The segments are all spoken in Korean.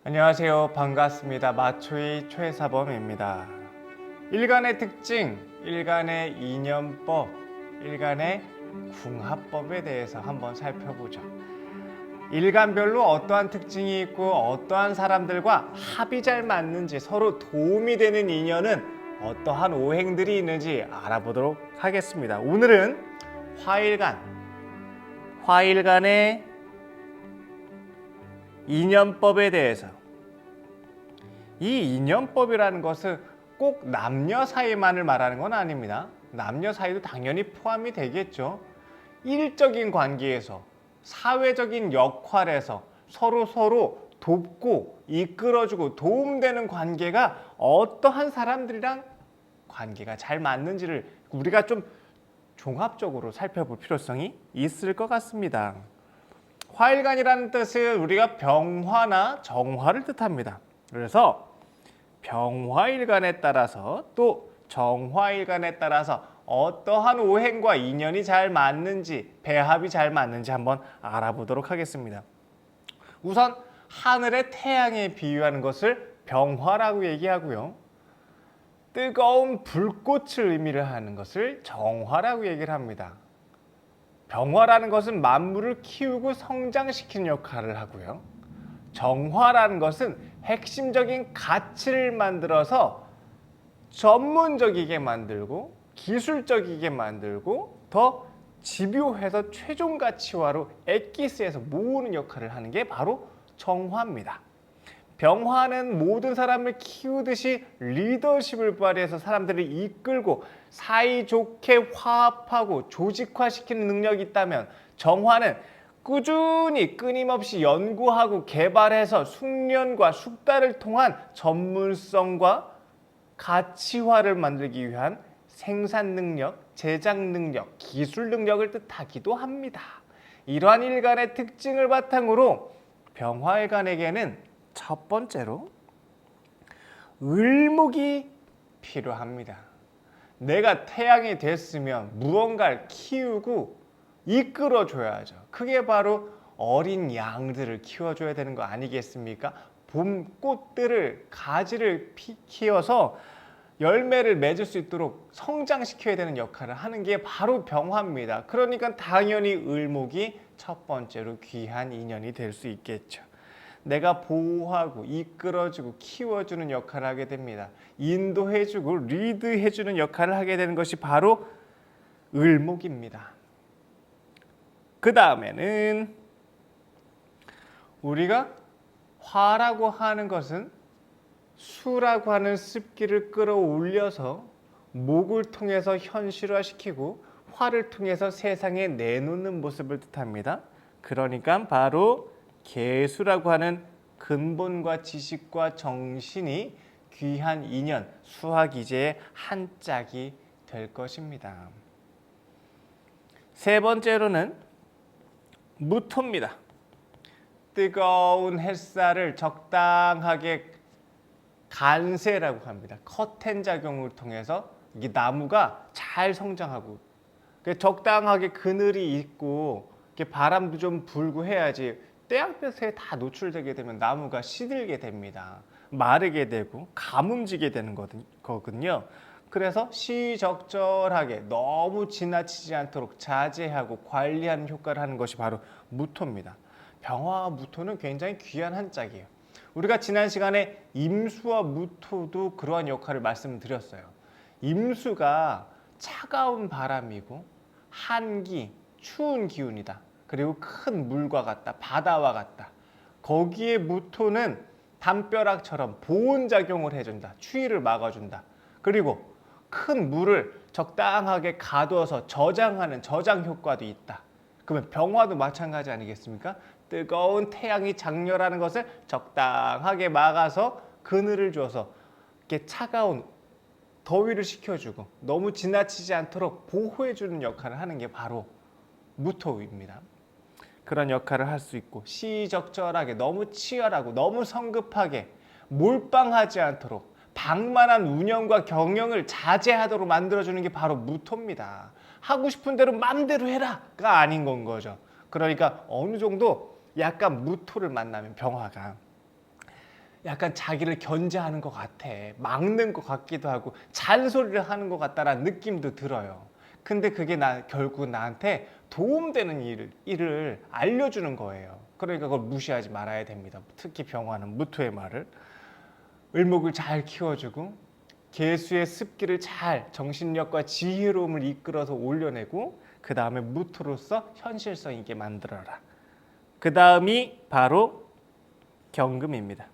안녕하세요. 반갑습니다. 마초이 최사범입니다. 일간의 특징, 일간의 이념법, 일간의 궁합법에 대해서 한번 살펴보죠. 일간별로 어떠한 특징이 있고 어떠한 사람들과 합이 잘 맞는지, 서로 도움이 되는 인연은 어떠한 오행들이 있는지 알아보도록 하겠습니다. 오늘은 화일간의 인연법에 대해서. 이 인연법이라는 것은 꼭 남녀 사이만을 말하는 건 아닙니다. 남녀 사이도 당연히 포함이 되겠죠. 일적인 관계에서, 사회적인 역할에서 서로 돕고 이끌어주고 도움되는 관계가 어떠한 사람들이랑 관계가 잘 맞는지를 우리가 좀 종합적으로 살펴볼 필요성이 있을 것 같습니다. 화일간이라는 뜻은 우리가 병화나 정화를 뜻합니다. 그래서 병화일간에 따라서 또 정화일간에 따라서 어떠한 오행과 인연이 잘 맞는지, 배합이 잘 맞는지 한번 알아보도록 하겠습니다. 우선 하늘의 태양에 비유하는 것을 병화라고 얘기하고요. 뜨거운 불꽃을 의미를 하는 것을 정화라고 얘기를 합니다. 병화라는 것은 만물을 키우고 성장시키는 역할을 하고요. 정화라는 것은 핵심적인 가치를 만들어서 전문적이게 만들고 기술적이게 만들고 더 집요해서 최종 가치화로 엑기스에서 모으는 역할을 하는 게 바로 정화입니다. 병화는 모든 사람을 키우듯이 리더십을 발휘해서 사람들을 이끌고 사이좋게 화합하고 조직화시키는 능력이 있다면, 정화는 꾸준히 끊임없이 연구하고 개발해서 숙련과 숙달을 통한 전문성과 가치화를 만들기 위한 생산 능력, 제작 능력, 기술 능력을 뜻하기도 합니다. 이러한 일간의 특징을 바탕으로 병화일간에게는 첫 번째로 을목이 필요합니다. 내가 태양이 됐으면 무언가를 키우고 이끌어줘야죠. 그게 바로 어린 양들을 키워줘야 되는 거 아니겠습니까? 봄 꽃들을, 가지를 키워서 열매를 맺을 수 있도록 성장시켜야 되는 역할을 하는 게 바로 병화입니다. 그러니까 당연히 을목이 첫 번째로 귀한 인연이 될 수 있겠죠. 내가 보호하고 이끌어주고 키워주는 역할을 하게 됩니다. 인도해주고 리드해주는 역할을 하게 되는 것이 바로 을목입니다. 그 다음에는 우리가 화라고 하는 것은 수라고 하는 습기를 끌어올려서 목을 통해서 현실화시키고 화를 통해서 세상에 내놓는 모습을 뜻합니다. 그러니까 바로 계수라고 하는 근본과 지식과 정신이 귀한 인연, 수화기제의 한 짝이 될 것입니다. 세 번째로는 무토입니다. 뜨거운 햇살을 적당하게 간세라고 합니다. 커튼 작용을 통해서 이 나무가 잘 성장하고 적당하게 그늘이 있고 바람도 좀 불고 해야지 태양볕에 다 노출되게 되면 나무가 시들게 됩니다. 마르게 되고 가뭄지게 되는 거거든요. 그래서 시적절하게 너무 지나치지 않도록 자제하고 관리하는 효과를 하는 것이 바로 무토입니다. 병화와 무토는 굉장히 귀한 한 짝이에요. 우리가 지난 시간에 임수와 무토도 그러한 역할을 말씀드렸어요. 임수가 차가운 바람이고 한기, 추운 기운이다. 그리고 큰 물과 같다, 바다와 같다. 거기에 무토는 담벼락처럼 보온작용을 해준다, 추위를 막아준다. 그리고 큰 물을 적당하게 가둬서 저장하는 저장 효과도 있다. 그러면 병화도 마찬가지 아니겠습니까? 뜨거운 태양이 장렬하는 것을 적당하게 막아서 그늘을 줘서 이렇게 차가운 더위를 식혀주고 너무 지나치지 않도록 보호해주는 역할을 하는 게 바로 무토입니다. 그런 역할을 할 수 있고 시적절하게 너무 치열하고 너무 성급하게 몰빵하지 않도록 방만한 운영과 경영을 자제하도록 만들어주는 게 바로 무토입니다. 하고 싶은 대로 마음대로 해라가 아닌 건 거죠. 그러니까 어느 정도 약간 무토를 만나면 병화가 약간 자기를 견제하는 것 같아. 막는 것 같기도 하고 잔소리를 하는 것 같다라는 느낌도 들어요. 근데 그게 결국 나한테 도움되는 일을 알려주는 거예요. 그러니까 그걸 무시하지 말아야 됩니다. 특히 병화는 무토의 말을. 을목을 잘 키워주고 개수의 습기를 잘 정신력과 지혜로움을 이끌어서 올려내고 그 다음에 무토로서 현실성 있게 만들어라. 그 다음이 바로 경금입니다.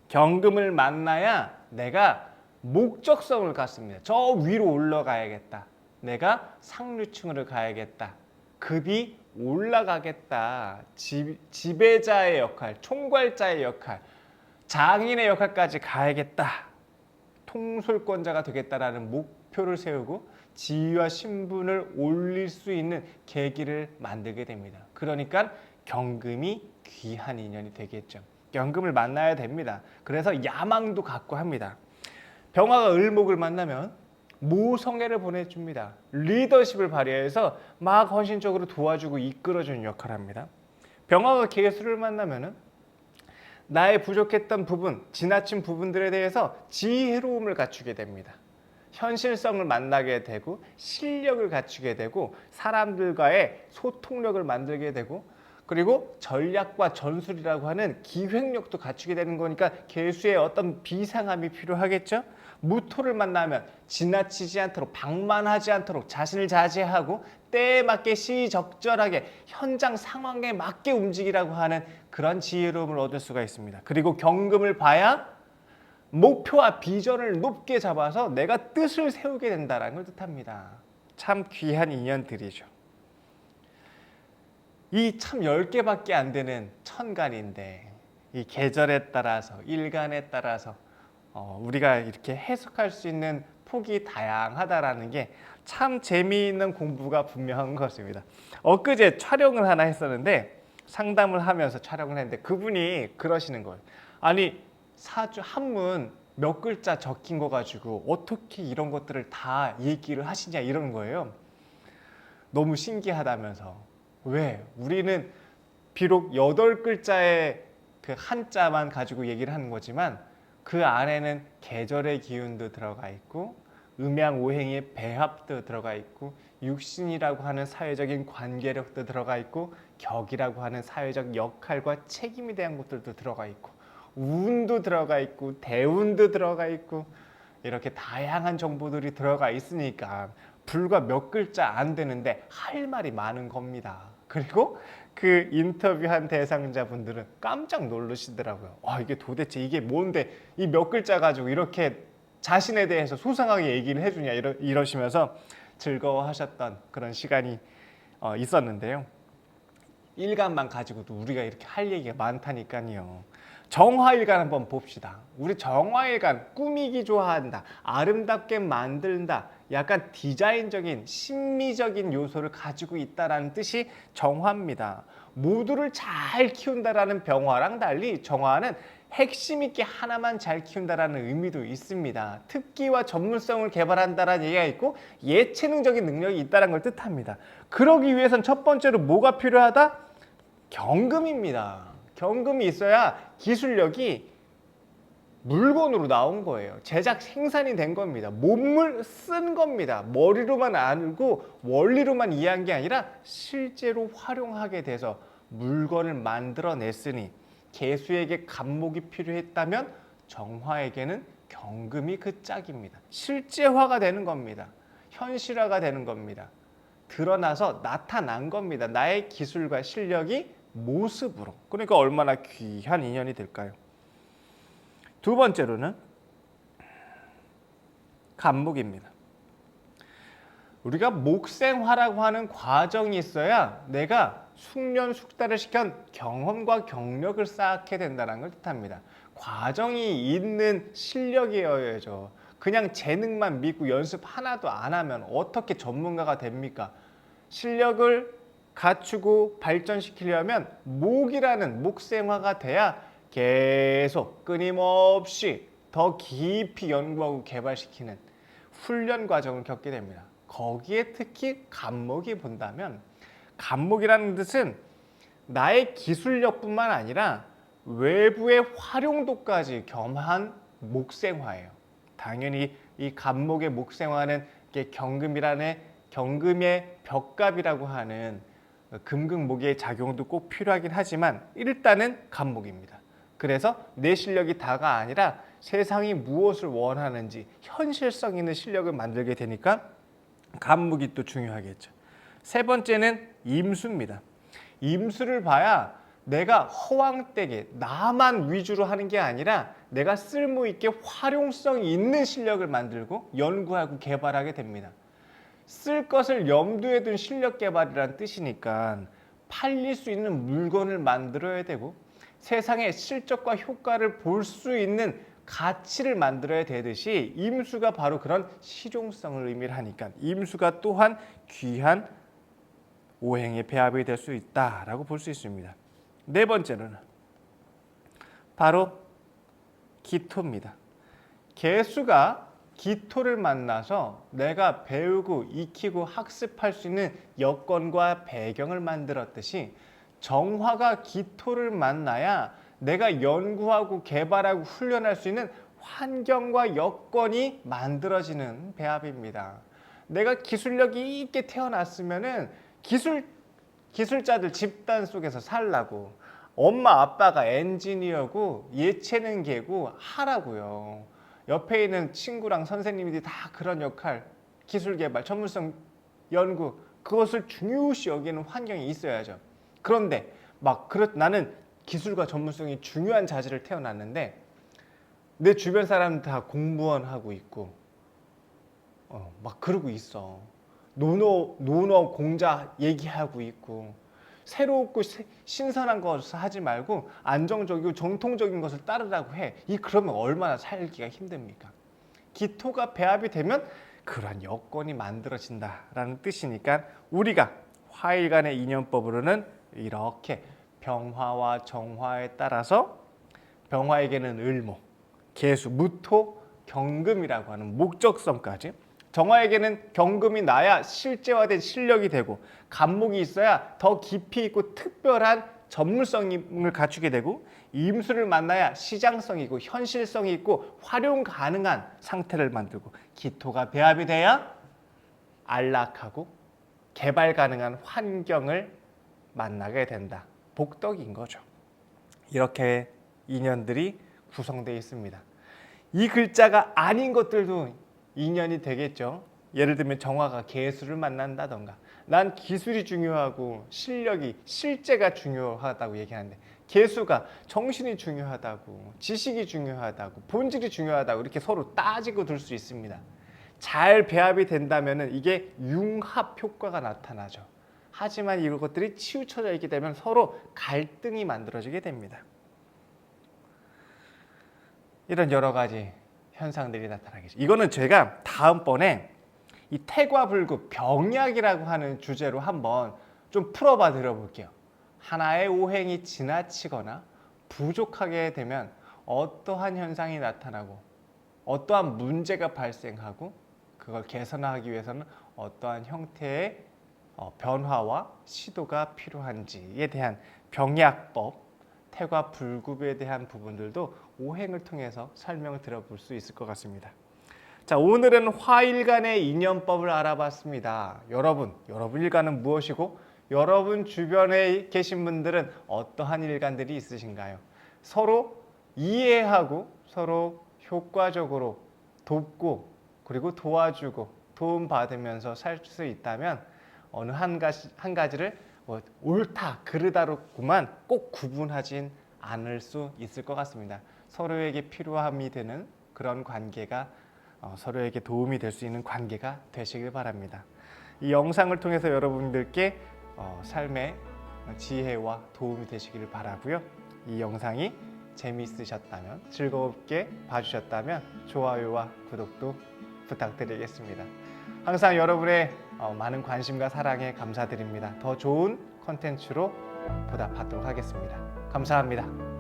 경금을 만나야 내가 목적성을 갖습니다. 저 위로 올라가야겠다. 내가 상류층으로 가야겠다. 급이 올라가겠다. 지배자의 역할, 총괄자의 역할, 장인의 역할까지 가야겠다. 통솔권자가 되겠다라는 목표를 세우고 지위와 신분을 올릴 수 있는 계기를 만들게 됩니다. 그러니까 경금이 귀한 인연이 되겠죠. 경금을 만나야 됩니다. 그래서 야망도 갖고 합니다. 병화가 을목을 만나면 모성애를 보내줍니다. 리더십을 발휘해서 막 헌신적으로 도와주고 이끌어주는 역할을 합니다. 병화가 계수를 만나면 나의 부족했던 부분, 지나친 부분들에 대해서 지혜로움을 갖추게 됩니다. 현실성을 만나게 되고 실력을 갖추게 되고 사람들과의 소통력을 만들게 되고 그리고 전략과 전술이라고 하는 기획력도 갖추게 되는 거니까 개수의 어떤 비상함이 필요하겠죠. 무토를 만나면 지나치지 않도록 방만하지 않도록 자신을 자제하고 때에 맞게 시적절하게 현장 상황에 맞게 움직이라고 하는 그런 지혜로움을 얻을 수가 있습니다. 그리고 경금을 봐야 목표와 비전을 높게 잡아서 내가 뜻을 세우게 된다는 걸 뜻합니다. 참 귀한 인연들이죠. 이 참 10개밖에 안 되는 천간인데 이 계절에 따라서 일간에 따라서 우리가 이렇게 해석할 수 있는 폭이 다양하다라는 게 참 재미있는 공부가 분명한 것 같습니다. 엊그제 촬영을 하나 했었는데 상담을 하면서 촬영을 했는데 그분이 그러시는 거예요. 아니 사주 한문 몇 글자 적힌 거 가지고 어떻게 이런 것들을 다 얘기를 하시냐 이러는 거예요. 너무 신기하다면서. 왜? 우리는 비록 8글자의 그 한자만 가지고 얘기를 하는 거지만 그 안에는 계절의 기운도 들어가 있고 음양오행의 배합도 들어가 있고 육신이라고 하는 사회적인 관계력도 들어가 있고 격이라고 하는 사회적 역할과 책임에 대한 것들도 들어가 있고 운도 들어가 있고 대운도 들어가 있고 이렇게 다양한 정보들이 들어가 있으니까 불과 몇 글자 안 되는데 할 말이 많은 겁니다. 그리고 그 인터뷰한 대상자분들은 깜짝 놀라시더라고요. 이게 도대체 이게 뭔데 이 몇 글자 가지고 이렇게 자신에 대해서 소상하게 얘기를 해주냐 이러시면서 즐거워하셨던 그런 시간이 있었는데요. 일간만 가지고도 우리가 이렇게 할 얘기가 많다니까요. 정화일간 한번 봅시다. 우리 정화일간 꾸미기 좋아한다. 아름답게 만든다. 약간 디자인적인 심미적인 요소를 가지고 있다는 뜻이 정화입니다. 모두를 잘 키운다라는 병화랑 달리 정화는 핵심 있게 하나만 잘 키운다라는 의미도 있습니다. 특기와 전문성을 개발한다라는 얘기가 있고 예체능적인 능력이 있다는 걸 뜻합니다. 그러기 위해선 첫 번째로 뭐가 필요하다? 경금입니다. 경금이 있어야 기술력이 물건으로 나온 거예요. 제작 생산이 된 겁니다. 몸을 쓴 겁니다. 머리로만 알고 원리로만 이해한 게 아니라 실제로 활용하게 돼서 물건을 만들어냈으니 개수에게 간목이 필요했다면 정화에게는 경금이 그 짝입니다. 실제화가 되는 겁니다. 현실화가 되는 겁니다. 드러나서 나타난 겁니다. 나의 기술과 실력이 모습으로. 그러니까 얼마나 귀한 인연이 될까요? 두 번째로는 간목입니다. 우리가 목생화라고 하는 과정이 있어야 내가 숙련숙달을 시켜 경험과 경력을 쌓게 된다는 걸 뜻합니다. 과정이 있는 실력이어야죠. 그냥 재능만 믿고 연습 하나도 안 하면 어떻게 전문가가 됩니까? 실력을 갖추고 발전시키려면 목이라는 목생화가 돼야 계속 끊임없이 더 깊이 연구하고 개발시키는 훈련 과정을 겪게 됩니다. 거기에 특히 간목이 본다면 간목이라는 뜻은 나의 기술력뿐만 아니라 외부의 활용도까지 겸한 목생화예요. 당연히 이 간목의 목생화는 이게 경금의 벽갑이라고 하는 금극목의 작용도 꼭 필요하긴 하지만 일단은 간목입니다. 그래서 내 실력이 다가 아니라 세상이 무엇을 원하는지 현실성 있는 실력을 만들게 되니까 간목이 또 중요하겠죠. 세 번째는 임수입니다. 임수를 봐야 내가 허황되게 나만 위주로 하는 게 아니라 내가 쓸모있게 활용성 있는 실력을 만들고 연구하고 개발하게 됩니다. 쓸 것을 염두에 둔 실력 개발이란 뜻이니까 팔릴 수 있는 물건을 만들어야 되고 세상의 실적과 효과를 볼 수 있는 가치를 만들어야 되듯이 임수가 바로 그런 실용성을 의미하니까 임수가 또한 귀한 오행의 배합이 될 수 있다라고 볼 수 있습니다. 네 번째는 바로 기토입니다. 계수가 기토를 만나서 내가 배우고 익히고 학습할 수 있는 여건과 배경을 만들었듯이 정화가 기토를 만나야 내가 연구하고 개발하고 훈련할 수 있는 환경과 여건이 만들어지는 배합입니다. 내가 기술력이 있게 태어났으면은 기술자들 집단 속에서 살라고 엄마 아빠가 엔지니어고 예체능계고 하라고요. 옆에 있는 친구랑 선생님들이 다 그런 역할, 기술 개발, 전문성 연구 그것을 중요시 여기는 환경이 있어야죠. 그런데 나는 기술과 전문성이 중요한 자질을 태어났는데 내 주변 사람들 다 공무원 하고 있고 막 그러고 있어. 논어 공자 얘기하고 있고 새롭고 신선한 것을 하지 말고 안정적이고 정통적인 것을 따르라고 해. 그러면 얼마나 살기가 힘듭니까? 기토가 배합이 되면 그러한 여건이 만들어진다라는 뜻이니까 우리가 화일간의 인연법으로는 이렇게 병화와 정화에 따라서 병화에게는 을목, 계수, 무토, 경금이라고 하는 목적성까지 정화에게는 경금이 나야 실제화된 실력이 되고 간목이 있어야 더 깊이 있고 특별한 전문성을 갖추게 되고 임수를 만나야 시장성이고 현실성이 있고 활용 가능한 상태를 만들고 기토가 배합이 돼야 안락하고 개발 가능한 환경을 만나게 된다. 복덕인 거죠. 이렇게 인연들이 구성되어 있습니다. 이 글자가 아닌 것들도 인연이 되겠죠. 예를 들면 정화가 계수를 만난다던가 난 기술이 중요하고 실제가 중요하다고 얘기하는데 계수가 정신이 중요하다고 지식이 중요하다고 본질이 중요하다고 이렇게 서로 따지고 둘 수 있습니다. 잘 배합이 된다면 이게 융합 효과가 나타나죠. 하지만 이것들이 치우쳐져 있게 되면 서로 갈등이 만들어지게 됩니다. 이런 여러 가지 현상들이 나타나겠죠. 이거는 제가 다음번에 이 태과불급 병약이라고 하는 주제로 한번 좀 풀어봐 드려볼게요. 하나의 오행이 지나치거나 부족하게 되면 어떠한 현상이 나타나고 어떠한 문제가 발생하고 그걸 개선하기 위해서는 어떠한 형태의 변화와 시도가 필요한지에 대한 병약법, 태과불급에 대한 부분들도 오행을 통해서 설명을 들어볼 수 있을 것 같습니다. 자, 오늘은 화일간의 인연법을 알아봤습니다. 여러분 일간은 무엇이고 여러분 주변에 계신 분들은 어떠한 일간들이 있으신가요? 서로 이해하고 서로 효과적으로 돕고 그리고 도와주고 도움받으면서 살 수 있다면 어느 한 가지를 옳다 그르다로구만 꼭 구분하진 않을 수 있을 것 같습니다. 서로에게 필요함이 되는 그런 관계가 서로에게 도움이 될 수 있는 관계가 되시길 바랍니다. 이 영상을 통해서 여러분들께 삶의 지혜와 도움이 되시기를 바라고요. 이 영상이 재미있으셨다면 즐겁게 봐주셨다면 좋아요와 구독도 부탁드리겠습니다. 항상 여러분의 많은 관심과 사랑에 감사드립니다. 더 좋은 콘텐츠로 보답하도록 하겠습니다. 감사합니다.